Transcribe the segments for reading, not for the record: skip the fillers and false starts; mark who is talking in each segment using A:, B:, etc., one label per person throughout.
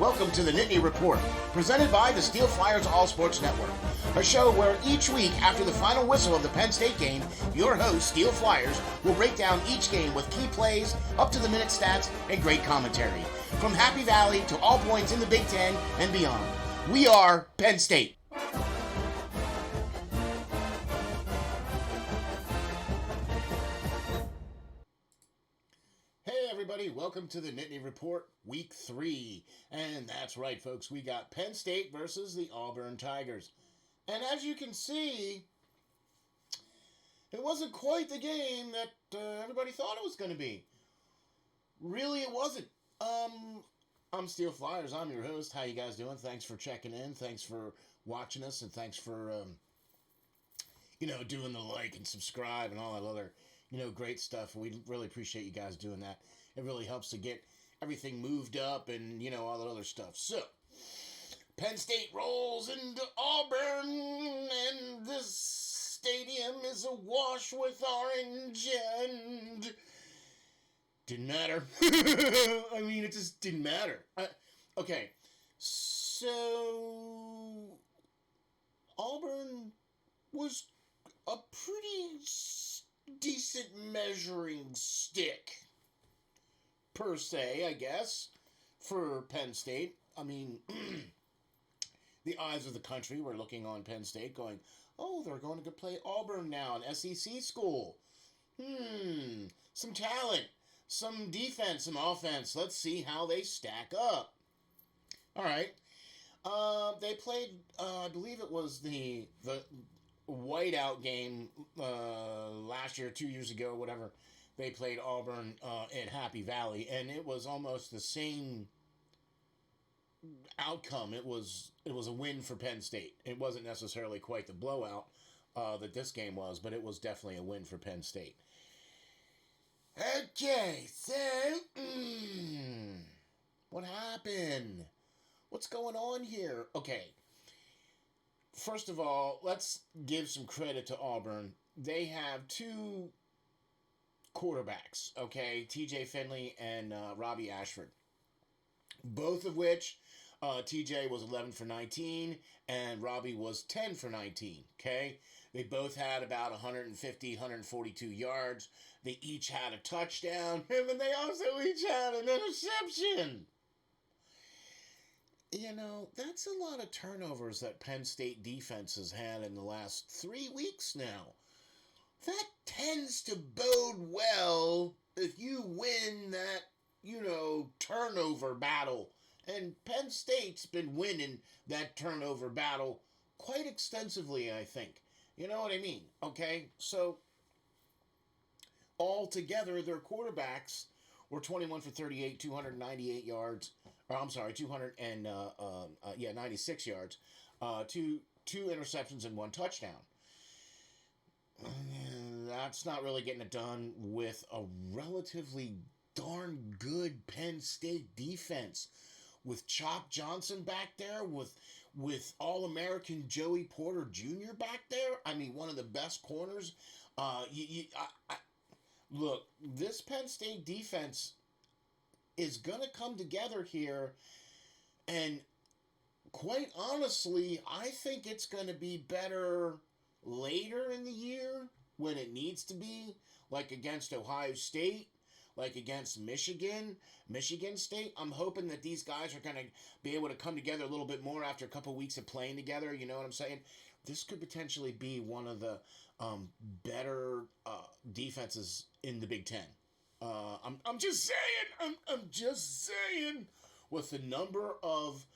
A: Welcome to the Nittany Report, presented by the SteelFlyers All Sports Network, a show where each week after the final whistle of the Penn State game, your host, SteelFlyers, will break down each game with key plays, up-to-the-minute stats, and great commentary. From Happy Valley to all points in the Big Ten and beyond, we are Penn State. Everybody, welcome to the Nittany Report, Week 3. And that's right, folks, we got Penn State versus the Auburn Tigers. And as you can see, it wasn't quite the game that everybody thought it was going to be. Really, it wasn't. I'm SteelFlyers. I'm your host. How you guys doing? Thanks for checking in. Thanks for watching us. And thanks for, doing the like and subscribe and all that other, great stuff. We really appreciate you guys doing that. It really helps to get everything moved up and, all that other stuff. So, Penn State rolls into Auburn, and this stadium is awash with orange, and didn't matter. I mean, it just didn't matter. Okay, so Auburn was a pretty decent measuring stick, per se, I guess, for Penn State. I mean, the eyes of the country were looking on Penn State going, oh, they're going to play Auburn now, an SEC school. Some talent, some defense, some offense. Let's see how they stack up. All right. They played, I believe it was the whiteout game last year, 2 years ago, whatever. They played Auburn in Happy Valley, and it was almost the same outcome. It was a win for Penn State. It wasn't necessarily quite the blowout that this game was, but it was definitely a win for Penn State. Okay, so what happened? What's going on here? Okay, first of all, let's give some credit to Auburn. They have two quarterbacks, okay? TJ Finley and Robbie Ashford. Both of which, TJ was 11 for 19 and Robbie was 10 for 19, okay? They both had about 150, 142 yards. They each had a touchdown, and then they also each had an interception. That's a lot of turnovers that Penn State defense has had in the last 3 weeks now. That tends to bode well if you win that, turnover battle. And Penn State's been winning that turnover battle quite extensively, I think. You know what I mean? Okay? So, altogether, their quarterbacks were 21 for 38, 298 yards. Or, I'm sorry, 96 yards. Two interceptions and one touchdown. That's not really getting it done with a relatively darn good Penn State defense. With Chop Johnson back there, with All-American Joey Porter Jr. back there. I mean, one of the best corners. Look, this Penn State defense is going to come together here. And quite honestly, I think it's going to be better later in the year when it needs to be, like against Ohio State, like against Michigan State. I'm hoping that these guys are going to be able to come together a little bit more after a couple weeks of playing together. You know what I'm saying? This could potentially be one of the better defenses in the Big Ten. I'm just saying. I'm just saying. With the number of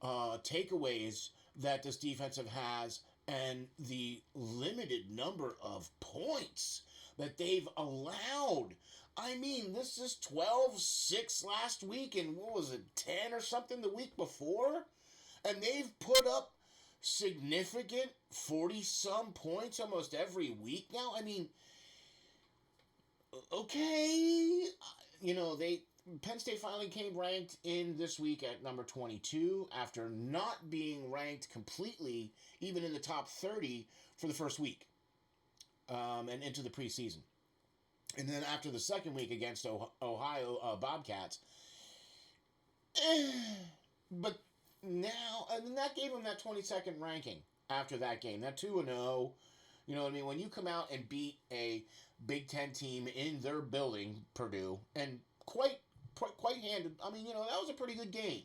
A: takeaways that this defensive has and the limited number of points that they've allowed. I mean, this is 12-6 last week, and what was it, 10 or something the week before? And they've put up significant 40-some points almost every week now. I mean, okay. Penn State finally came ranked in this week at number 22 after not being ranked completely, even in the top 30 for the first week and into the preseason. And then after the second week against Ohio Bobcats, but now, and that gave them that 22nd ranking after that game. That 2-0. You know what I mean? When you come out and beat a Big Ten team in their building, Purdue, and quite handed. I mean, that was a pretty good game.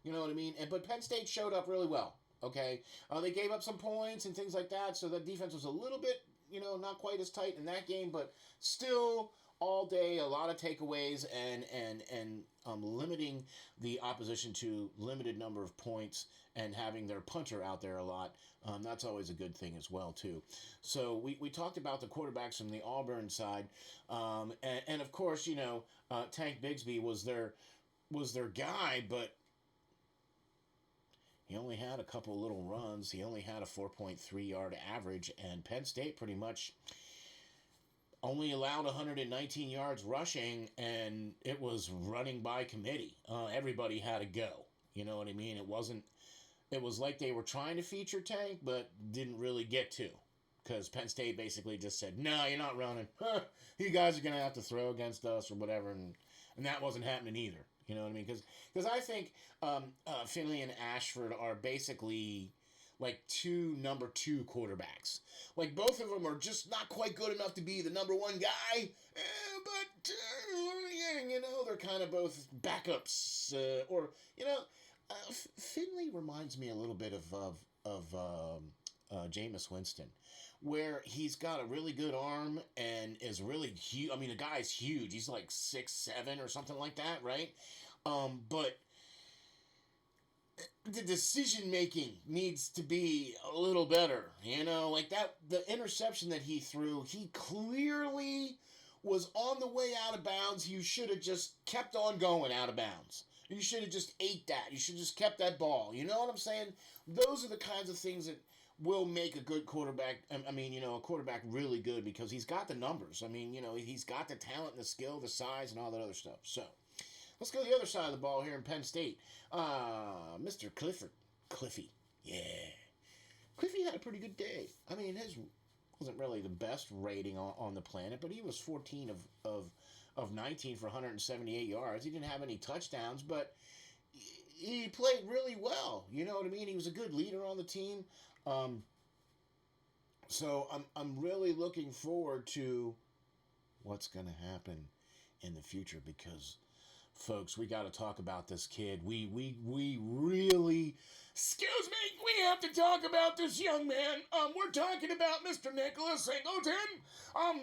A: You know what I mean? But Penn State showed up really well. Okay, they gave up some points and things like that, so the defense was a little bit, not quite as tight in that game, but still all day a lot of takeaways and limiting the opposition to limited number of points and having their punter out there a lot. That's always a good thing as well too. So we talked about the quarterbacks from the Auburn side, and of course Tank Bigsby was their guy, but he only had a couple little runs. He only had a 4.3 yard average, and Penn State pretty much only allowed 119 yards rushing, and it was running by committee. Everybody had to go. You know what I mean? It was like they were trying to feature Tank, but didn't really get to. Because Penn State basically just said, no, you're not running. You guys are going to have to throw against us or whatever, and that wasn't happening either. You know what I mean? Because I think Finley and Ashford are basically like two number 2 quarterbacks. Like both of them are just not quite good enough to be the number 1 guy, but they're kind of both backups. Finley reminds me a little bit of Jameis Winston, where he's got a really good arm and is really huge. I mean, the guy's huge. He's like 6'7" or something like that, right? But the decision making needs to be a little better. Like that, the interception that he threw, he clearly was on the way out of bounds. You should have just kept on going out of bounds. You should have just ate that. You should have just kept that ball. You know what I'm saying? Those are the kinds of things that will make a good quarterback. I mean, a quarterback really good because he's got the numbers. I mean, he's got the talent and the skill, the size, and all that other stuff. So, let's go to the other side of the ball here in Penn State. Mr. Cliffy. Yeah. Cliffy had a pretty good day. I mean, his wasn't really the best rating on the planet, but he was 14 of 19 for 178 yards. He didn't have any touchdowns, but he played really well. You know what I mean? He was a good leader on the team. So I'm really looking forward to what's going to happen in the future because, folks, we got to talk about this kid. We really, excuse me, we have to talk about this young man. We're talking about Mr. Nicholas Singleton.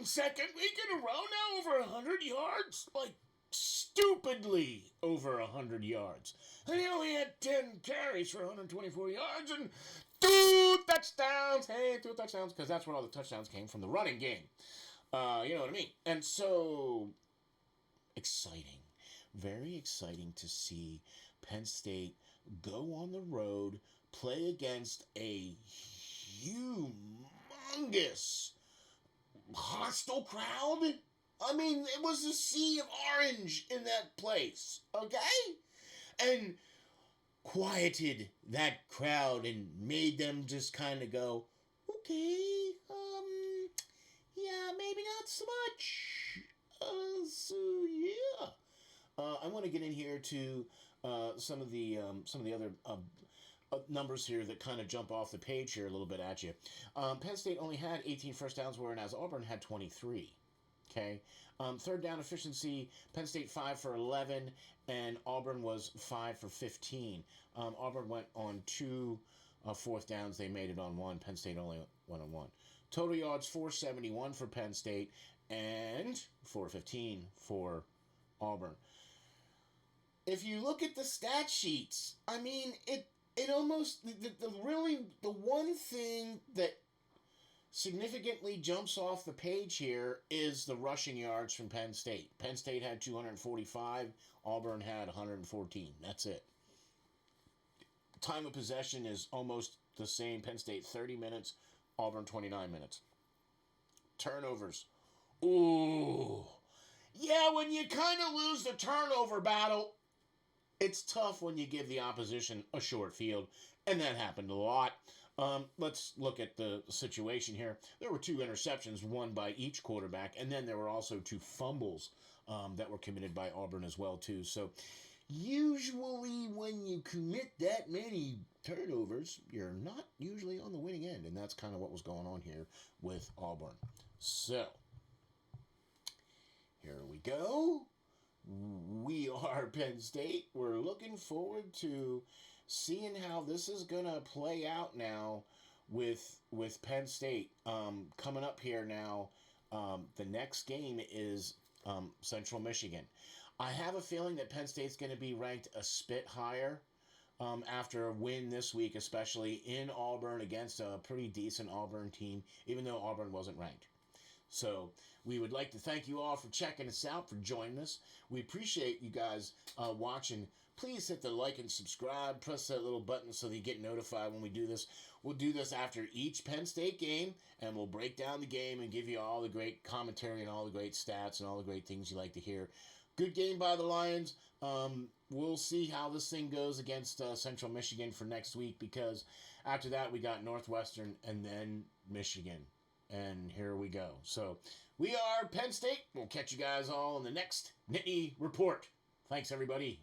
A: Second week in a row now, over 100 yards, like stupidly over 100 yards. And he only had 10 carries for 124 yards and 2 touchdowns. Hey, 2 touchdowns, because that's where all the touchdowns came from, the running game. You know what I mean? And so, exciting. Very exciting to see Penn State go on the road, play against a humongous hostile crowd. I mean, it was a sea of orange in that place, okay? And quieted that crowd and made them just kind of go, okay, yeah, maybe not so much. So yeah. I want to get in here to some of the other numbers here that kind of jump off the page here a little bit at you. Penn State only had 18 first downs, whereas Auburn had 23. Okay. Third down efficiency, Penn State 5 for 11, and Auburn was 5 for 15. Auburn went on 2 fourth downs. They made it on 1. Penn State only went on 1. Total yards 471 for Penn State and 415 for Auburn. If you look at the stat sheets, I mean, it almost, the one thing that significantly jumps off the page here is the rushing yards from Penn State. Penn State had 245, Auburn had 114. That's it. Time of possession is almost the same. Penn State 30 minutes, Auburn 29 minutes. Turnovers. Ooh. Yeah, when you kind of lose the turnover battle, it's tough when you give the opposition a short field, and that happened a lot. Let's look at the situation here. There were 2 interceptions, one by each quarterback, and then there were also 2 fumbles that were committed by Auburn as well, too. So usually when you commit that many turnovers, you're not usually on the winning end. And that's kind of what was going on here with Auburn. So, here we go. We are Penn State. We're looking forward to seeing how this is going to play out now with Penn State. Coming up here now, the next game is Central Michigan. I have a feeling that Penn State's going to be ranked a spit higher after a win this week, especially in Auburn against a pretty decent Auburn team, even though Auburn wasn't ranked. So we would like to thank you all for checking us out, for joining us. We appreciate you guys watching. Please hit the like and subscribe. Press that little button so that you get notified when we do this. We'll do this after each Penn State game, and we'll break down the game and give you all the great commentary and all the great stats and all the great things you like to hear. Good game by the Lions. We'll see how this thing goes against Central Michigan for next week, because after that we got Northwestern and then Michigan. And here we go. So we are Penn State. We'll catch you guys all in the next Nittany Report. Thanks, everybody.